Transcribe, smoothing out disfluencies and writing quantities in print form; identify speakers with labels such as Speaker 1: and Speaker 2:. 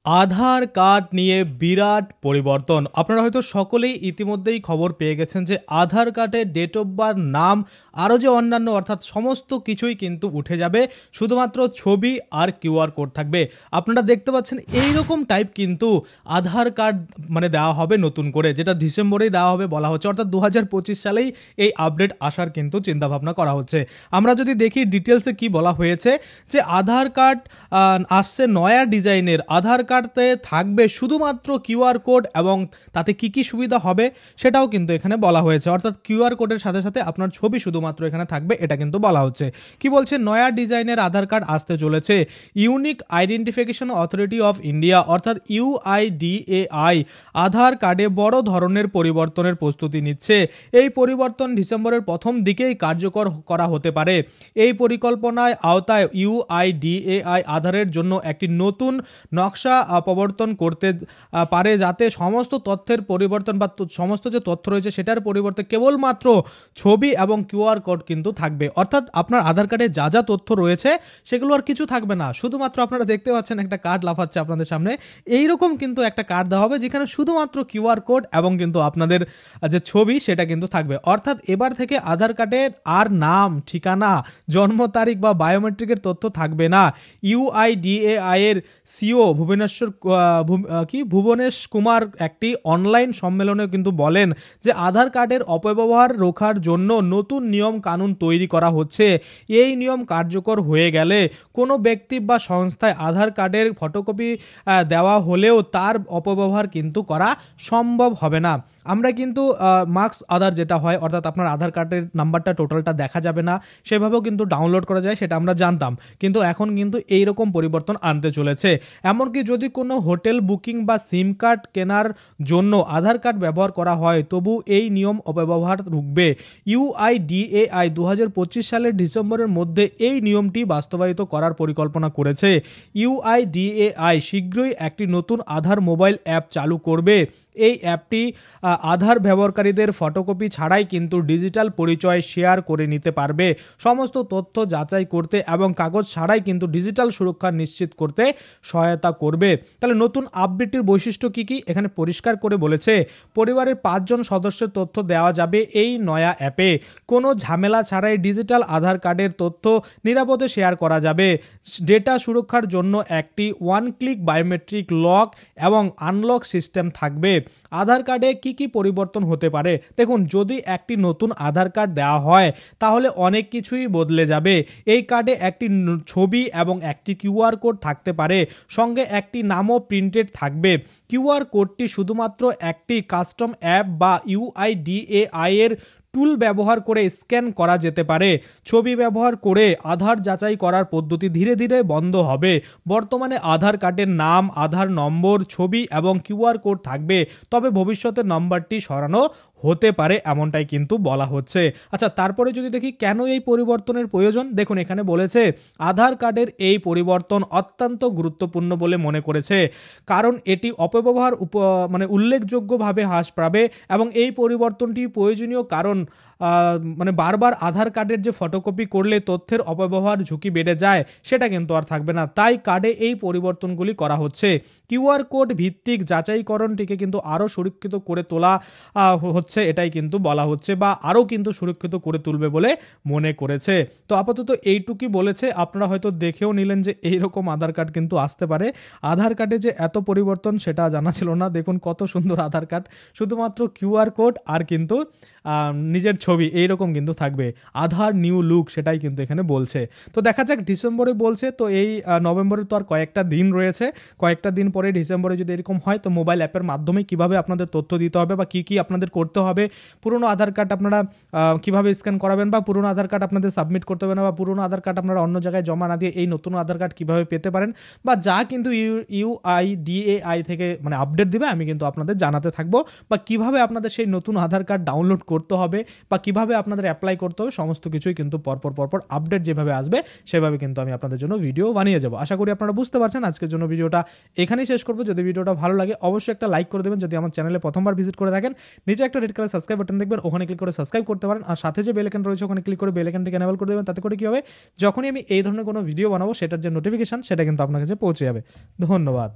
Speaker 1: আধার card নিয়ে বিরাট পরিবর্তন। আপনারা হয়তো সকলেই ইতিমধ্যেই খবর পেয়ে গেছেন যে আধার কার্ডে ডেট অফ বার্থ, নাম, আরও যে অন্যান্য অর্থাৎ সমস্ত কিছুই কিন্তু উঠে যাবে, শুধুমাত্র ছবি আর কিউআর কোড থাকবে। আপনারা দেখতে পাচ্ছেন এইরকম টাইপ কিন্তু আধার কার্ড দেওয়া হবে নতুন করে, যেটা ডিসেম্বরেই দেওয়া হবে বলা হচ্ছে, অর্থাৎ 2025 সালেই এই আপডেট আসার কিন্তু চিন্তাভাবনা করা হচ্ছে। আমরা যদি দেখি ডিটেলসে কি বলা হয়েছে, যে আধার কার্ড আসছে নয়া ডিজাইনের। আধার কার্ডে থাকবে শুধুমাত্র কিউআর কোড এবং তাতে কি কি সুবিধা হবে সেটাও কিন্তু এখানে বলা হয়েছে, অর্থাৎ কিউআর কোডের সাথে সাথে আপনার ছবি শুধুমাত্র এখানে থাকবে, এটা কিন্তু বলা হচ্ছে। কি বলছে, নয়া ডিজাইনের আধার কার্ড আসতে চলেছে। Unique identification authority of India অর্থাৎ ইউআইডিএআই আধার কার্ডে বড় ধরনের পরিবর্তনের প্রস্তুতি নিচ্ছে। এই পরিবর্তন ডিসেম্বরের প্রথম দিকেই কার্যকর করা হতে পারে। এই পরিকল্পনায় আওতায় ইউআইডিএআই আধারের জন্য একটি নতুন নকশা প্রবর্তন করতে পারে, যাতে সমস্ত তথ্যের পরিবর্তন বা সমস্ত যে তথ্য রয়েছে সেটার পরিবর্তে কেবলমাত্র ছবি এবং কিউআর কোড কিন্তু থাকবে। অর্থাৎ আপনার আধার কার্ডে যা যা তথ্য রয়েছে সেগুলো আর কিছু থাকবে না, শুধুমাত্র আপনারা দেখতে পাচ্ছেন একটা কার্ড লাফাচ্ছে আপনাদের সামনে, এইরকম কিন্তু একটা কার্ড দেওয়া হবে যেখানে শুধুমাত্র কিউআর কোড এবং কিন্তু আপনাদের যে ছবি সেটা কিন্তু থাকবে। অর্থাৎ এবার থেকে আধার কার্ডের আর নাম, ঠিকানা, জন্ম তারিখ বা বায়োমেট্রিকের তথ্য থাকবে না। ইউআইডিএআই এর সিও ভুবনেশ কুমার একটি অনলাইন সম্মেলনে কিন্তু বলেন যে আধার কার্ডের অপব্যবহার রোখার জন্য নতুন নিয়ম কানুন তৈরি করা হচ্ছে। এই নিয়ম কার্যকর হয়ে গেলে কোনো ব্যক্তি বা সংস্থায় আধার কার্ডের ফটোকপি দেওয়া হলেও তার অপব্যবহার কিন্তু করা সম্ভব হবে না। আমরা কিন্তু মার্কস আধার যেটা হয়, অর্থাৎ আপনার আধার কার্ডের নাম্বারটা টোটালটা দেখা যাবে না, সেভাবেও কিন্তু ডাউনলোড করা যায়, সেটা আমরা জানতাম, কিন্তু এখন কিন্তু এইরকম পরিবর্তন আনতে চলেছে। এমনকি যদি কোনো হোটেল বুকিং বা সিম কার্ড কেনার জন্য আধার কার্ড ব্যবহার করা হয়, তবু এই নিয়ম অপব্যবহার রুখবে। ইউআইডিএআই 2025 সালের ডিসেম্বরের মধ্যে এই নিয়মটি বাস্তবায়িত করার পরিকল্পনা করেছে। ইউআইডিএআই শীঘ্রই একটি নতুন আধার মোবাইল অ্যাপ চালু করবে। এই অ্যাপটি আধার ব্যবহারকারীদের ফটোকপি ছাড়াই কিন্তু ডিজিটাল পরিচয় শেয়ার করে নিতে পারবে, সমস্ত তথ্য যাচাই করতে এবং কাগজ ছাড়াই কিন্তু ডিজিটাল সুরক্ষা নিশ্চিত করতে সহায়তা করবে। তাহলে নতুন আপডেটটির বৈশিষ্ট্য কি কি এখানে পরিষ্কার করে বলেছে। পরিবারের 5 জন সদস্যের তথ্য দেওয়া যাবে এই নয়া অ্যাপে। কোনো ঝামেলা ছাড়াই ডিজিটাল আধার কার্ডের তথ্য নিরাপদে শেয়ার করা যাবে। ডেটা সুরক্ষার জন্য একটি ওয়ান ক্লিক বায়োমেট্রিক লক এবং আনলক সিস্টেম থাকবে। আধার কার্ডে কি কি পরিবর্তন হতে পারে, দেখুন, যদি একটি নতুন আধার কার্ড দেওয়া হয় তাহলে অনেক কিছুই বদলে যাবে। এই কার্ডে একটি ছবি এবং একটি কিউআর কোড থাকতে পারে, সঙ্গে একটি নামও প্রিন্টেড থাকবে। কিউআর কোডটি শুধুমাত্র একটি কাস্টম অ্যাপ বা ইউআইডিএআই এর টুল ব্যবহার করে স্ক্যান করা যেতে পারে। ছবি ব্যবহার করে আধার যাচাই করার পদ্ধতি ধীরে ধীরে বন্ধ হবে। বর্তমানে আধার কার্ডের নাম, আধার নম্বর, ছবি এবং কিউআর কোড থাকবে, তবে ভবিষ্যতে নম্বরটি সরানো হতে পারে, এমনটাই কিন্তু বলা হচ্ছে। আচ্ছা, তারপরে যদি দেখি কেন এই পরিবর্তনের প্রয়োজন, দেখুন এখানে বলেছে আধার কার্ডের এই পরিবর্তন অত্যন্ত গুরুত্বপূর্ণ বলে মনে করেছে, কারণ এটি অপব্যবহার উল্লেখযোগ্যভাবে হ্রাস পাবে এবং এই পরিবর্তনটি প্রয়োজনীয়, কারণ বারবার আধার কার্ডের যে ফটোকপি করলে তথ্যের অপব্যবহার ঝুঁকি বেড়ে যায়, সেটা কিন্তু আর থাকবে না। তাই কার্ডে এই পরিবর্তনগুলি করা হচ্ছে। কিউআর কোড ভিত্তিক যাচাইকরণটিকে কিন্তু আরও সুরক্ষিত করে তোলা হচ্ছে, এটাই কিন্তু বলা হচ্ছে, বা আরও কিন্তু সুরক্ষিত করে তুলবে বলে মনে করেছে। তো আপাতত এইটুকুই বলেছে, আপনারা হয়তো দেখেও নিলেন যে এইরকম আধার কার্ড কিন্তু আসতে পারে। আধার কার্ডে যে এত পরিবর্তন সেটা জানা ছিল না। দেখুন কত সুন্দর আধার কার্ড, শুধুমাত্র কিউআর কোড আর কিন্তু নিজের ছবি এইরকম কিন্তু থাকবে। আধার নিউ লুক, সেটাই কিন্তু এখানে বলছে। তো দেখা যাক, ডিসেম্বরে বলছে, তো এই নভেম্বরে তো আর কয়েকটা দিন রয়েছে, কয়েকটা দিন পরে ডিসেম্বরে যদি এরকম হয়, তো মোবাইল অ্যাপের মাধ্যমে কিভাবে আপনাদের তথ্য দিতে হবে বা কি কি আপনাদের করতে হবে, পুরনো আধার কার্ড আপনারা কিভাবে স্ক্যান করাবেন, বা পুরনো আধার কার্ড আপনাদের সাবমিট করতে হবে না, বা পুরনো আধার কার্ড আপনারা অন্য জায়গায় জমা না দিয়ে এই নতুন আধার কার্ড কিভাবে পেতে পারেন, বা যা কিন্তু ইউআইডিএআই থেকে আপডেট দিবে, আমি কিন্তু আপনাদের জানাতে থাকবো, বা কিভাবে আপনাদের সেই নতুন আধার কার্ড ডাউনলোড করতে হবে বা কিভাবে আপনাদের অ্যাপ্লাই করতে হবে, সমস্ত কিছুই কিন্তু পরপর আপডেট যেভাবে আসবে সেভাবে কিন্তু আমি আপনাদের জন্য ভিডিও বানিয়ে যাবো। আশা করি আপনারা বুঝতে পারছেন। আজকের জন্য ভিডিওটা এখানেই শেষ করবো। যদি ভিডিওটা ভালো লাগে অবশ্যই একটা লাইক করে দেবেন। যদি আমার চ্যানেলে প্রথমবার ভিজিট করে থাকেন, নিচে একটা রেড কালার সাবস্ক্রাইব বাটন দেখবেন, ওখানে ক্লিক করে সাবস্ক্রাইব করতে পারেন। আর সাথে যে বেল আইকন রয়েছে ওখানে ক্লিক করে বেল আইকনটিকে এনেবল করে দেবেন। তাতে করে কি হবে, যখনই আমি এই ধরনের কোনো ভিডিও বানাবো সেটার যে নোটিফিকেশন সেটা কিন্তু আপনার কাছে পৌঁছে যাবে। ধন্যবাদ।